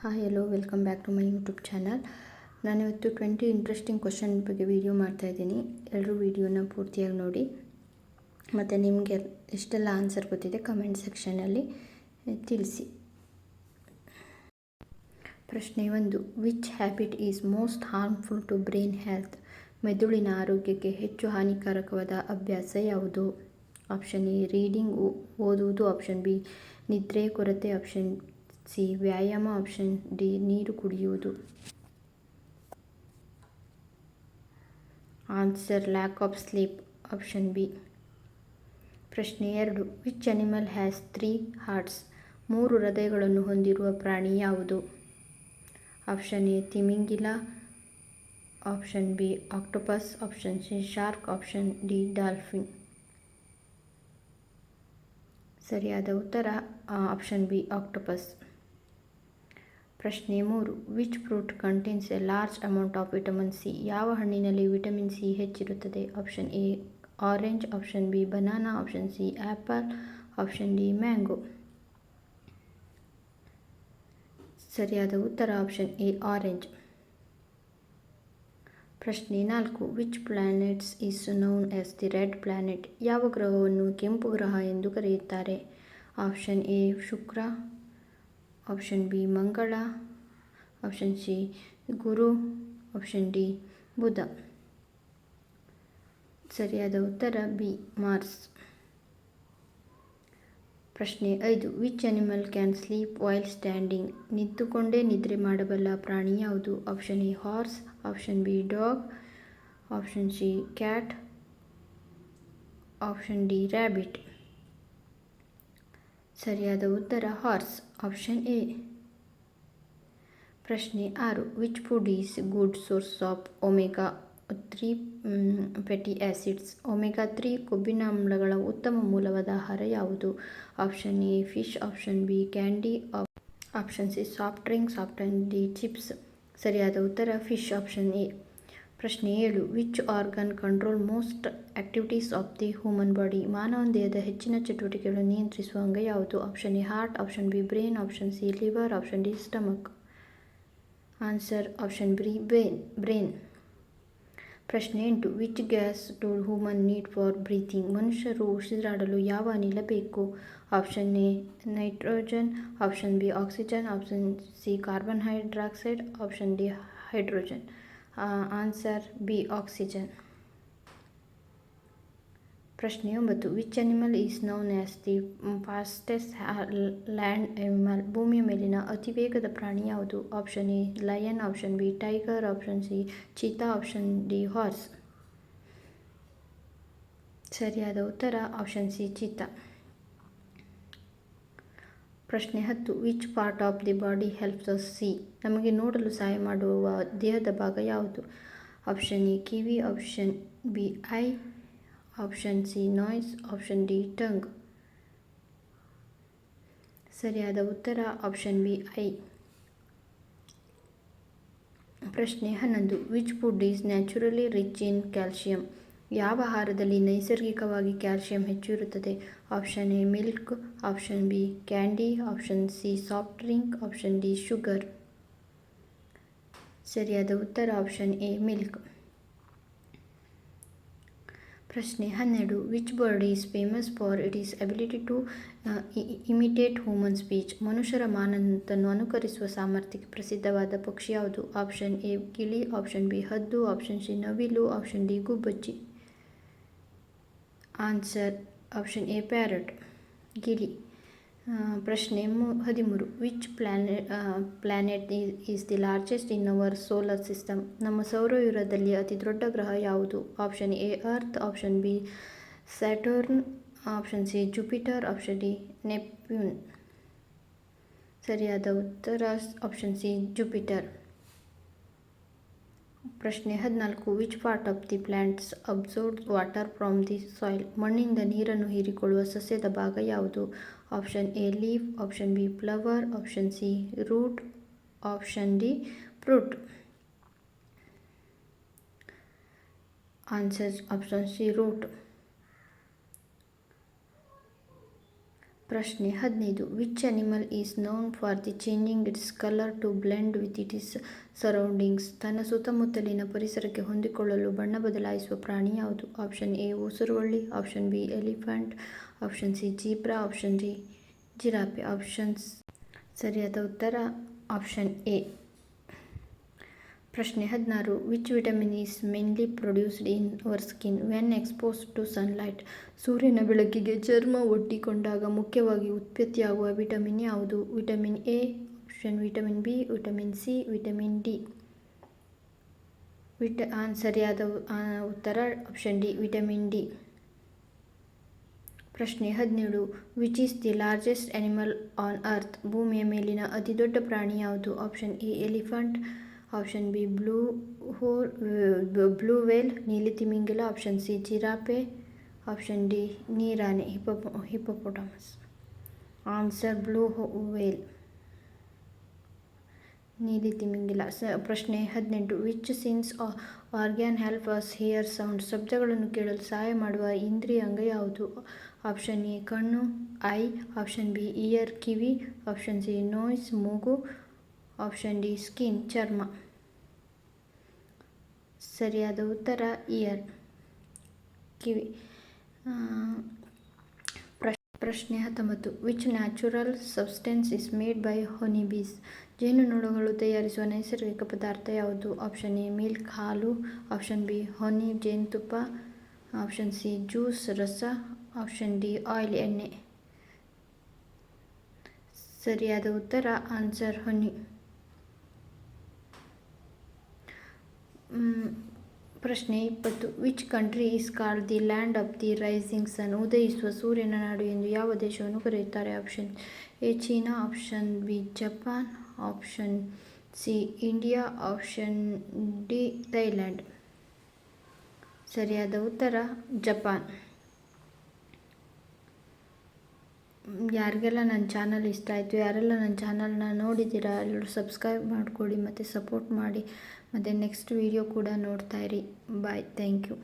Hi hello welcome back to my YouTube channel. ನಾನಿವತ್ತು 20 interesting question ಬಗ್ಗೆ video ಮಾಡ್ತಾಯಿದ್ದೀನಿ. ಎಲ್ಲರೂ ವಿಡಿಯೋನ ಪೂರ್ತಿಯಾಗಿ ನೋಡಿ ಮತ್ತು ನಿಮಗೆ ಎಷ್ಟೆಲ್ಲ ಆನ್ಸರ್ ಗೊತ್ತಿದೆ ಕಮೆಂಟ್ ಸೆಕ್ಷನಲ್ಲಿ ತಿಳಿಸಿ. ಪ್ರಶ್ನೆ 1. Which habit is most harmful to brain health? ಮೆದುಳಿನ ಆರೋಗ್ಯಕ್ಕೆ ಹೆಚ್ಚು ಹಾನಿಕಾರಕವಾದ ಅಭ್ಯಾಸ ಯಾವುದು? ಆಪ್ಷನ್ ಎ ರೀಡಿಂಗ್, ಓದುವುದು. ಆಪ್ಷನ್ ಬಿ ನಿದ್ರೆ ಕೊರತೆ. ಆಪ್ಷನ್ ಸಿ ವ್ಯಾಯಾಮ. ಆಪ್ಷನ್ ಡಿ ನೀರು ಕುಡಿಯುವುದು. Answer lack of sleep. Option B. ಪ್ರಶ್ನೆ 2. Which animal has 3 arts? 3 ಹೃದಯಗಳನ್ನು ಹೊಂದಿರುವ ಪ್ರಾಣಿ ಯಾವುದು? ಆಪ್ಷನ್ ಎ ತಿಮಿಂಗಿಲ. Option B octopus. Option C shark. Option D dolphin. ಸರಿಯಾದ ಉತ್ತರ ಆಪ್ಷನ್ ಬಿ ಆಕ್ಟೋಪಸ್. ಪ್ರಶ್ನೆ 3. Which fruit contains a large amount of vitamin C? ಯಾವ ಹಣ್ಣಿನಲ್ಲಿ ವಿಟಮಿನ್ ಸಿ ಹೆಚ್ಚಿರುತ್ತದೆ? Option A orange. Option B banana. Option C apple. Option D mango. ಸರಿಯಾದ ಉತ್ತರ option A orange. ಪ್ರಶ್ನೆ 4. Which planets is known as the red planet? ಯಾವ ಗ್ರಹವನ್ನು ಕೆಂಪು ಗ್ರಹ ಎಂದು ಕರೆಯುತ್ತಾರೆ? ಆಪ್ಷನ್ ಎ ಶುಕ್ರ. ಆಪ್ಷನ್ ಬಿ ಮಂಗಳ. ಆಪ್ಷನ್ ಸಿ ಗುರು. ಆಪ್ಷನ್ ಡಿ ಬುಧ. ಸರಿಯಾದ ಉತ್ತರ ಬಿ ಮಾರ್ಸ್. ಪ್ರಶ್ನೆ 5. Which animal can sleep while standing? ನಿಂತುಕೊಂಡೇ ನಿದ್ರೆ ಮಾಡಬಲ್ಲ ಪ್ರಾಣಿ ಯಾವುದು? Option A horse. Option B dog. Option C cat. Option D rabbit. ಸರಿಯಾದ ಉತ್ತರ ಹಾರ್ಸ್. Option A. ಪ್ರಶ್ನೆ 6. Which food is good source of omega 3 fatty acids? Omega 3 ಕೊಬ್ಬಿನಾಮ್ಲಗಳ ಉತ್ತಮ ಮೂಲವಾದ ಆಹಾರ ಯಾವುದು? Option A fish. Option B candy. Option C soft drinks. Option D chips. ಸರಿಯಾದ ಉತ್ತರ ಫಿಶ್. Option A. ಪ್ರಶ್ನೆ 7. Which organ control most activities of the human body? ಮಾನವನ ದೇಹದ ಹೆಚ್ಚಿನ ಚಟುವಟಿಕೆಗಳನ್ನು ನಿಯಂತ್ರಿಸುವ ಅಂಗ ಯಾವುದು? Option A heart. Option B brain. Option C liver. Option D stomach. Answer option B brain. ಪ್ರಶ್ನೆ 8. Which gas do human need for breathing? ಮನುಷ್ಯರು ಉಸಿರಾಡಲು ಯಾವ ಅನಿಲ ಬೇಕು? Option A nitrogen. Option B oxygen. Option C carbon dioxide. Option D hydrogen. Answer B oxygen. ಪ್ರಶ್ನೆ 9. Which animal is known as the fastest land animal? ಭೂಮಿಯ ಮೇಲಿನ ಅತಿ ವೇಗದ ಪ್ರಾಣಿ ಯಾವುದು? Option A lion. Option B tiger. Option C cheetah. Option D horse. ಸರಿಯಾದ ಉತ್ತರ option C cheetah. ಪ್ರಶ್ನೆ 10. Which part of the body helps us see? ನಮಗೆ ನೋಡಲು ಸಹಾಯ ಮಾಡುವ ದೇಹದ ಭಾಗ ಯಾವುದು? Option A kiwi. Option B I. Option C noise. Option D tongue. ಸರಿಯಾದ ಉತ್ತರ ಆಪ್ಷನ್ ಬಿ ಐ. ಪ್ರಶ್ನೆ 11. Which food is naturally rich in calcium? ಯಾವ ಆಹಾರದಲ್ಲಿ ನೈಸರ್ಗಿಕವಾಗಿ ಕ್ಯಾಲ್ಸಿಯಂ ಹೆಚ್ಚು ಇರುತ್ತದೆ? Option A milk. Option B candy. Option C soft drink. Option D sugar. ಸರಿಯಾದ ಉತ್ತರ ಆಪ್ಷನ್ ಎ ಮಿಲ್ಕ್. ಪ್ರಶ್ನೆ 12. Which bird is famous for its ability to imitate human speech? ಮನುಷ್ಯರ ಮಾತನ್ನು ಅನುಕರಿಸುವ ಸಾಮರ್ಥ್ಯಕ್ಕೆ ಪ್ರಸಿದ್ಧವಾದ ಪಕ್ಷಿ ಯಾವುದು? ಆಪ್ಷನ್ ಎ ಗಿಳಿ. ಆಪ್ಷನ್ ಬಿ ಹದ್ದು. ಆಪ್ಷನ್ ಸಿ ನವಿಲು. Option D ಗುಬ್ಬಚ್ಚಿ. Answer option A parrot ಗಿಳಿ. ಪ್ರಶ್ನೆ 13. Which planet is the largest in our solar system? ನಮ್ಮ ಸೌರವ್ಯೂಹದಲ್ಲಿ ಅತಿ ದೊಡ್ಡ ಗ್ರಹ ಯಾವುದು? Option A Earth. Option B Saturn. Option C Jupiter. Option D Neptune. ಸರಿಯಾದ ಉತ್ತರ ಆಪ್ಷನ್ ಸಿ ಜುಪಿಟರ್. ಪ್ರಶ್ನೆ 14. Which part of the plants absorbs water from the soil? ಮಣ್ಣಿನಿಂದ ನೀರನ್ನು ಹೀರಿಕೊಳ್ಳುವ ಸಸ್ಯದ ಭಾಗ ಯಾವುದು? Option A leaf. Option B flower. Option C root. Option D fruit. Answer option C root. ಪ್ರಶ್ನೆ 15. Which animal is known for the changing its colour to blend with its surroundings? ತನ್ನ ಸುತ್ತಮುತ್ತಲಿನ ಪರಿಸರಕ್ಕೆ ಹೊಂದಿಕೊಳ್ಳಲು ಬಣ್ಣ ಬದಲಾಯಿಸುವ ಪ್ರಾಣಿ ಯಾವುದು? ಆಪ್ಷನ್ ಎ ಉಸಿರುವಳ್ಳಿ, option B elephant, option C zebra, option D giraffe. ಸರಿಯಾದ ಉತ್ತರ ಆಪ್ಷನ್ ಎ. ಪ್ರಶ್ನೆ 16. Which vitamin is mainly produced in our skin when exposed to sunlight? ಸೂರ್ಯನ ಬೆಳಕಿಗೆ ಚರ್ಮ ಒಡ್ಡಿಕೊಂಡಾಗ ಮುಖ್ಯವಾಗಿ ಉತ್ಪತ್ತಿಯಾಗುವ ವಿಟಮಿನ್ ಯಾವುದು? Vitamin A, option vitamin B, vitamin C, vitamin D. ಸರಿಯಾದ ಉತ್ತರ ಆಪ್ಷನ್ ಡಿ, ವಿಟಮಿನ್ ಡಿ. ಪ್ರಶ್ನೆ 17. Which is the largest animal on earth? ಭೂಮಿಯ ಮೇಲಿನ ಅತಿ ದೊಡ್ಡ ಪ್ರಾಣಿ ಯಾವುದು? Option A elephant, option B blue whale ನೀಲಿ ತಿಮಿಂಗಿಲ, option C giraffe, option D ನೀರಾನೆ ಹಿಪ್ಪೋಪೊಟಮಸ್. ಆನ್ಸರ್ ಬ್ಲೂ ವೇಲ್ ನೀಲಿ ತಿಮಿಂಗಿಲ. ಪ್ರಶ್ನೆ 18. Which sense organ help us hear sound? ಶಬ್ದಗಳನ್ನು ಕೇಳಲು ಸಹಾಯ ಮಾಡುವ ಇಂದ್ರಿಯಾಂಗ ಯಾವುದು? ಆಪ್ಷನ್ ಎ ಕಣ್ಣು ಐ, ಆಪ್ಷನ್ ಬಿ ಇಯರ್ ಕಿವಿ, ಆಪ್ಷನ್ ಸಿ ನೋಯ್ಸ್ ಮೂಗು, ಆಪ್ಷನ್ ಡಿ ಸ್ಕಿನ್ ಚರ್ಮ. ಸರಿಯಾದ ಉತ್ತರ ಇಯರ್ ಕಿವಿ. ಪ್ರಶ್ನೆ 19. Which natural substance is made by honey bees? ಜೇನುನೊಣಗಳು ತಯಾರಿಸುವ ನೈಸರ್ಗಿಕ ಪದಾರ್ಥ ಯಾವುದು? ಆಪ್ಷನ್ ಎ ಮಿಲ್ಕ್ ಹಾಲು, ಆಪ್ಷನ್ ಬಿ ಹನಿ ಜೇನುತುಪ್ಪ, ಆಪ್ಷನ್ ಸಿ ಜ್ಯೂಸ್ ರಸ, ಆಪ್ಷನ್ ಡಿ ಆಯಿಲ್ ಎಣ್ಣೆ. ಸರಿಯಾದ ಉತ್ತರ ಆನ್ಸರ್ ಹನಿ. ಪ್ರಶ್ನೆ 20. Which country is called the land of the rising sun? ಉದಯಿಸುವ ಸೂರ್ಯನ ನಾಡು ಎಂದು ಯಾವ ದೇಶವನ್ನು ಕರೆಯುತ್ತಾರೆ? Option A China, option B Japan, option C India, option D Thailand. ಸರಿಯಾದ ಉತ್ತರ ಜಪಾನ್. ಯಾರಿಗೆಲ್ಲ ನನ್ನ ಚಾನಲ್ ಇಷ್ಟ ಆಯಿತು, ಯಾರೆಲ್ಲ ನನ್ನ ಚಾನಲ್ನ ನೋಡಿದ್ದೀರಾ ಎಲ್ಲರೂ ಸಬ್ಸ್ಕ್ರೈಬ್ ಮಾಡಿಕೊಡಿ ಮತ್ತು ಸಪೋರ್ಟ್ ಮಾಡಿ. ಮತ್ತು ನೆಕ್ಸ್ಟ್ ವಿಡಿಯೋ ಕೂಡ ನೋಡ್ತಾಯಿರಿ. ಬಾಯ್. Thank you.